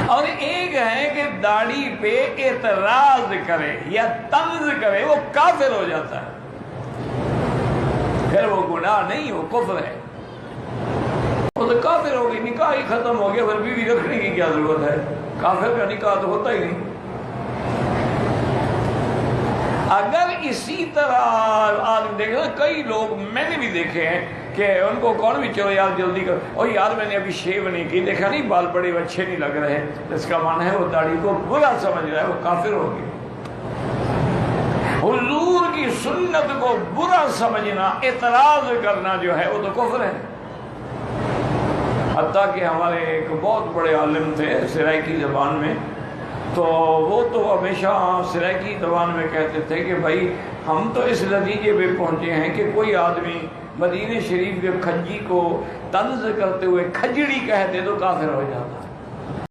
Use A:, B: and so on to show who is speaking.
A: और एक है कि दाढ़ी पे एतराज करे या तंज करे, वो काफिर हो जाता है। फिर वो गुनाह नहीं, वो कुफ्र है, वो तो काफिर हो गई, निकाह ही खत्म हो गया, फिर बीवी रखने की क्या जरूरत है? काफिर का निकाह तो होता ही नहीं। अगर इसी तरह आदमी देखे, कई लोग मैंने भी देखे हैं कि उनको कौन भी चलो यार जल्दी कर, और यार मैंने अभी शेव नहीं की, देखा नहीं बाल बड़े अच्छे नहीं लग रहे, इसका मन है वो दाढ़ी को बुरा समझ रहा है, वो काफिर हो गया। हुजूर की सुन्नत को बुरा समझना, एतराज करना जो है वो तो कुफ्र है। हत्ता कि हमारे एक बहुत बड़े आलिम थे सराइकी ज़बान में, तो वो तो हमेशा सराइकी ज़बान में कहते थे कि भाई हम तो इस नतीजे पे पहुँचे हैं कि कोई आदमी मदीने शरीफ के खज्जी को तंज करते हुए खजड़ी कहते तो काफिर हो जाता।